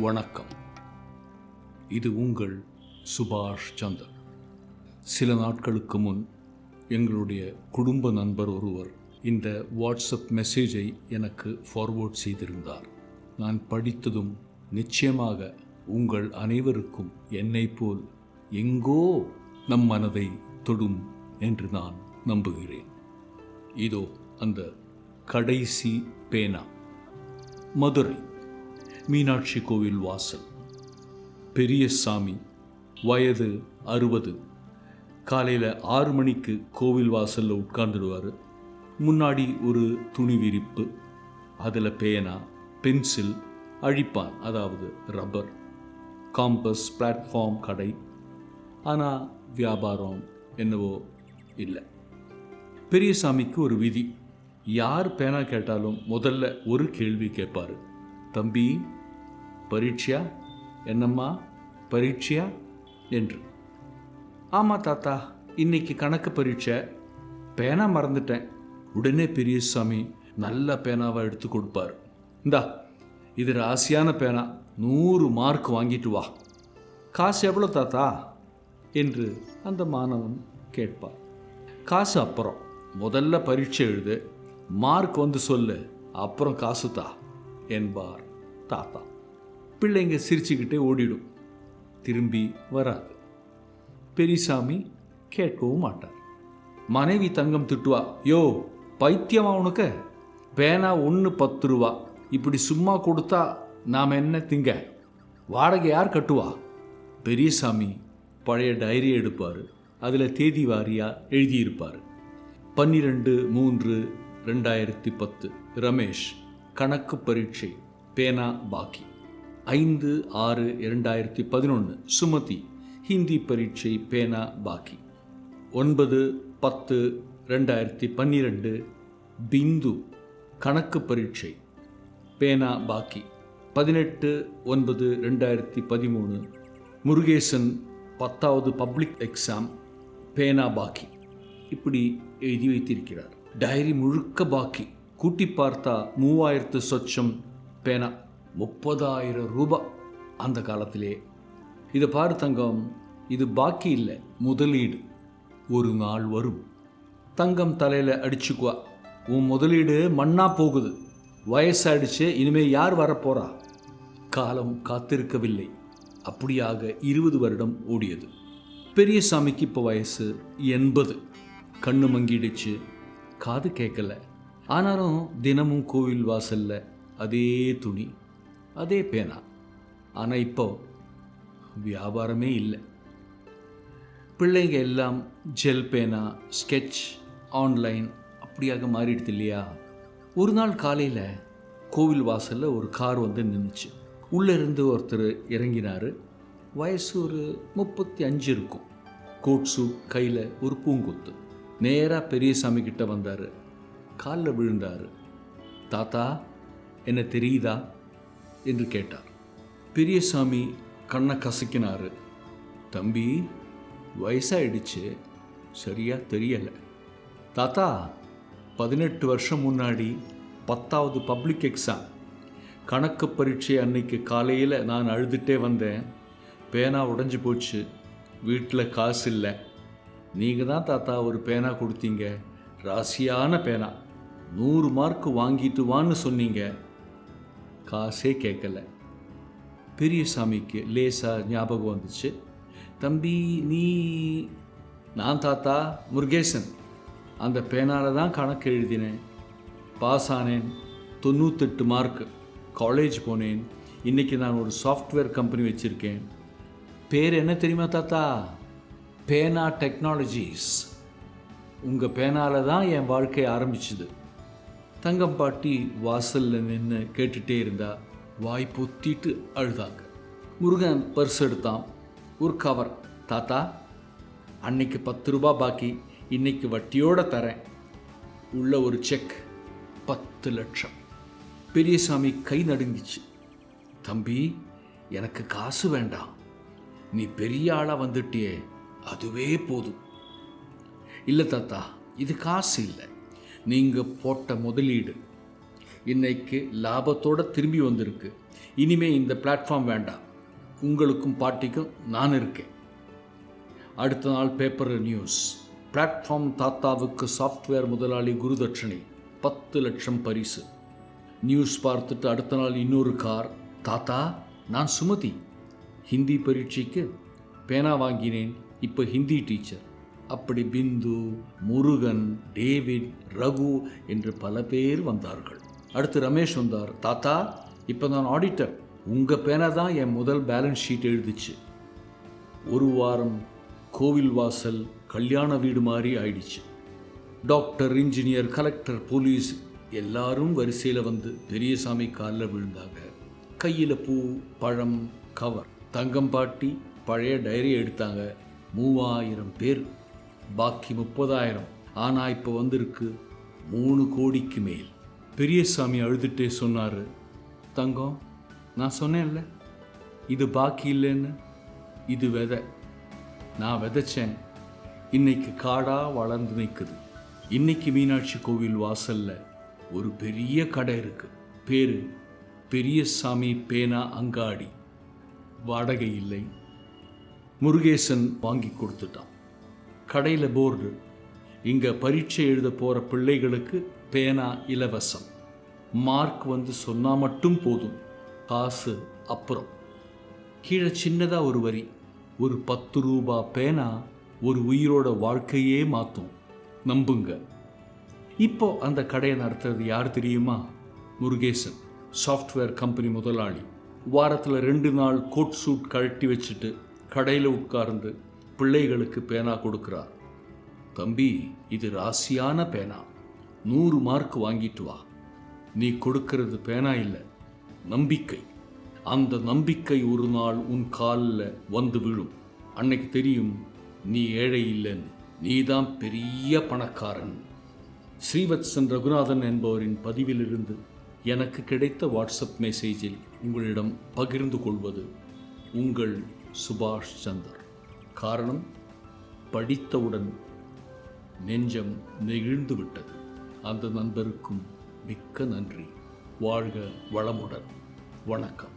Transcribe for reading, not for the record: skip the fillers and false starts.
வணக்கம். இது உங்கள் சுபாஷ் சந்தர். சில நாட்களுக்கு முன் எங்களுடைய குடும்ப நண்பர் ஒருவர் இந்த வாட்ஸ்அப் மெசேஜை எனக்கு ஃபார்வேர்ட் செய்திருந்தார். நான் படித்ததும் நிச்சயமாக உங்கள் அனைவருக்கும் என்னை போல் எங்கோ நம் மனதை தொடும் என்று நான் நம்புகிறேன். இதோ அந்த கடைசி பேனா. மதுரை மீனாட்சி கோவில் வாசல். பெரியசாமி, வயது 60. காலையில் 6 மணிக்கு கோவில் வாசலில் உட்கார்ந்துடுவார். முன்னாடி ஒரு துணி விரிப்பு, அதில் பேனா, பென்சில், அழிப்பான், அதாவது ரப்பர், காம்பஸ், பிளாட்ஃபார்ம் கடை. ஆனால் வியாபாரம் என்னவோ இல்லை. பெரியசாமிக்கு ஒரு விதி. யார் பேனா கேட்டாலும் முதல்ல ஒரு கேள்வி கேட்பார். தம்பி, பரீட்சையா? என்னம்மா பரீட்சையா என்று. ஆமாம் தாத்தா, இன்னைக்கு கணக்கு பரீட்சை, பேனா மறந்துட்டேன். உடனே பெரியசாமி நல்ல பேனாவை எடுத்து கொடுப்பார். இந்தா, இது ராசியான பேனா, 100 மார்க் வாங்கிட்டு வா. காசு எவ்வளோ தாத்தா என்று அந்த மாணவன் கேட்பார். காசு அப்புறம், முதல்ல பரீட்சை எழுது, மார்க் வந்து சொல்லு, அப்புறம் காசு தா என்பார் தாத்தா. பிள்ளைங்க சிரிச்சுக்கிட்டே ஓடிடும், திரும்பி வராது. பெரியசாமி கேட்கவும் மாட்டார். மனைவி தங்கம் திட்டுவா. யோ பைத்தியமா உனக்கு? பேனா 1 10 ரூபா, இப்படி சும்மா கொடுத்தா நாம் என்ன திங்க? வாடகை யார் கட்டுவா? பெரியசாமி பழைய டைரி எடுப்பார். அதில் தேதி வாரியாக எழுதியிருப்பார். 12/3/2010 ரமேஷ் கணக்கு பரீட்சை, பேனா பாக்கி. 5/6/2011 சுமதி ஹிந்தி பரீட்சை, பேனா பாக்கி. 9/10/2012 பிந்து கணக்கு பரீட்சை, பேனா பாக்கி. 18/9/2013 முருகேசன் 10வது பப்ளிக் எக்ஸாம், பேனா பாக்கி. இப்படி எழுதி வைத்திருக்கிறார். டைரி முழுக்க பாக்கி. கூட்டி பார்த்தா 3000 சொச்சம் பேனா, 30,000 ரூபாய் அந்த காலத்திலே. இதை பாரு தங்கம், இது பாக்கி இல்லை, முதலீடு. ஒரு நாள் வரும், தங்கம் தலையில் அடிச்சுக்குவா, உன் முதலீடு மண்ணா போகுது, வயசாயிடுச்சு, இனிமேல் யார் வரப்போறா? காலம் காத்திருக்கவில்லை. அப்படியாக 20 வருடம் ஓடியது. பெரியசாமிக்கு இப்போ வயசு 80. கண்ணு மங்கிடுச்சு, காது கேட்கல. ஆனாலும் தினமும் கோவில் வாசல்ல அதே துணி, அதே பேனா. ஆனால் இப்போ வியாபாரமே இல்லை. பிள்ளைங்க எல்லாம் ஜெல் பேனா, ஸ்கெட்ச், ஆன்லைன் அப்படியாக மாறிடுது இல்லையா? ஒரு நாள் காலையில் கோவில் வாசலில் ஒரு கார் வந்து நின்றுச்சு. உள்ளே இருந்து ஒருத்தர் இறங்கினார். வயசு ஒரு 35 இருக்கும். கோட் சூட், கையில் ஒரு பூங்கொத்து. நேராக பெரியசாமி கிட்ட வந்தார். காலில் விழுந்தார். தாத்தா, என்ன தெரியுதா என்று கேட்டார். பெரியசாமி கண்ணை கசக்கினார். தம்பி, வயசாயிடுச்சு, சரியா தெரியலை. தாத்தா, 18 வருஷம் முன்னாடி 10வது பப்ளிக் எக்ஸாம் கணக்கு பரீட்சை அன்னைக்கு காலையில் நான் அழுதுகிட்டே வந்தேன். பேனா உடைஞ்சு போச்சு, வீட்டில் காசு இல்லை. நீங்கள் தான் தாத்தா ஒரு பேனா கொடுத்தீங்க, ராசியான பேனா, 100 மார்க் வாங்கிட்டு வான்னு சொன்னீங்க. காசே கேட்கல. பெரியசாமிக்கு லேசாக ஞாபகம் வந்துச்சு. தம்பி, நீ? நான் தாத்தா முருகேசன். அந்த பேனாவில் தான் கணக்கு எழுதினேன், பாஸ் ஆனேன், 98 மார்க். காலேஜ் போனேன். இன்றைக்கி நான் ஒரு சாஃப்ட்வேர் கம்பெனி வச்சுருக்கேன். பேர் என்ன தெரியுமா தாத்தா? பேனா டெக்னாலஜிஸ். உங்கள் பேனாவில் தான் என் வாழ்க்கை ஆரம்பிச்சுது. தங்கம் பாட்டி வாசலில் நின்று கேட்டுகிட்டே இருந்தா. வாய் பொத்திட்டு அழுதாங்க. முருகன் பர்ஸ் எடுத்தான். ஒரு கவர். தாத்தா, அன்னைக்கு 10 ரூபா பாக்கி, இன்னைக்கு வட்டியோடு தரேன். உள்ள ஒரு செக், 10 லட்சம். பெரியசாமி கை நடுங்கிச்சு. தம்பி, எனக்கு காசு வேண்டாம், நீ பெரிய ஆளாக வந்துட்டியே, அதுவே போதும். இல்லை தாத்தா, இது காசு இல்லை, நீங்கள் போட்ட முதலீடு இன்னைக்கு லாபத்தோடு திரும்பி வந்திருக்கு. இனிமே இந்த பிளாட்ஃபார்ம் வேண்டாம், உங்களுக்கும் பாட்டிக்கும் நான் இருக்கேன். அடுத்த நாள் பேப்பர் நியூஸ், பிளாட்ஃபார்ம் தாத்தாவுக்கு சாஃப்ட்வேர் முதலாளி குருதட்சணை 10 லட்சம் பரிசு. நியூஸ் பார்த்துட்டு அடுத்த நாள் இன்னொரு கார், தாத்தா நான் சுமதி, ஹிந்தி பரீட்சைக்கு பேனா வாங்கினேன், இப்போ ஹிந்தி டீச்சர். அப்படி பிந்து, முருகன், டேவிட், ரகு என்று பல பேர் வந்தார்கள். அடுத்து ரமேஷ் வந்தார், தாத்தா இப்போ நான் ஆடிட்டர், உங்கள் பேனா தான் என் முதல் பேலன்ஸ் ஷீட் எழுதிச்சு. ஒரு வாரம் கோவில் வாசல் கல்யாண வீடு மாதிரி ஆயிடுச்சு. டாக்டர், இன்ஜினியர், கலெக்டர், போலீஸ் எல்லாரும் வரிசையில் வந்து பெரியசாமி காலில் விழுந்தாங்க. கையில் பூ, பழம், கவர். தங்கம் பாட்டி பழைய டைரி எடுத்தாங்க. 3000 பேர், பாக்கி 30,000. ஆனால் இப்போ வந்திருக்கு 3 கோடிக்கு மேல். பெரியசாமி அழுதுகிட்டே சொன்னார், தங்கம் நான் சொன்னேன்ல இது பாக்கி இல்லைன்னு, இது விதை, நான் விதைச்சேன், இன்னைக்கு காடாக வளர்ந்து நிற்குது. இன்னைக்கு மீனாட்சி கோவில் வாசலில் ஒரு பெரிய கடை இருக்கு, பேரு பெரியசாமி பேனா அங்காடி. வாடகை இல்லை, முருகேசன் வாங்கி கொடுத்துட்டான். கடையில் போர்டு, இங்கே பரீட்சை எழுத போகிற பிள்ளைகளுக்கு பேனா இலவசம், மார்க் வந்து சொன்னால் மட்டும் போதும், காசு அப்புறம். கீழே சின்னதாக ஒரு வரி, ஒரு 10 ரூபா பேனா ஒரு உயிரோட வாழ்க்கையே மாற்றும், நம்புங்க. இப்போ அந்த கடையை நடத்துறது யார் தெரியுமா? முருகேசன், சாஃப்ட்வேர் கம்பெனி முதலாளி. வாரத்தில் 2 நாள் கோட் சூட் கழட்டி வச்சுட்டு கடையில் உட்கார்ந்து பிள்ளைகளுக்கு பேனா கொடுக்குறார். தம்பி இது ராசியான பேனா, 100 மார்க் வாங்கிட்டு வா. நீ கொடுக்கறது பேனா இல்லை, நம்பிக்கை. அந்த நம்பிக்கை ஒரு நாள் உன் காலில் வந்து விழும். அன்னைக்கு தெரியும் நீ ஏழை இல்லைன்னு, நீதான் பெரிய பணக்காரன். ஸ்ரீவத்சன் ரகுநாதன் என்பவரின் பதிவிலிருந்து எனக்கு கிடைத்த வாட்ஸ்அப் மெசேஜில் உங்களிடம் பகிர்ந்து கொள்வது உங்கள் சுபாஷ் சந்தர். காரணம், படித்தவுடன் நெஞ்சம் நெகிழ்ந்து விட்டது. அந்த நண்பருக்கும் மிக்க நன்றி. வாழ்க வளமுடன். வணக்கம்.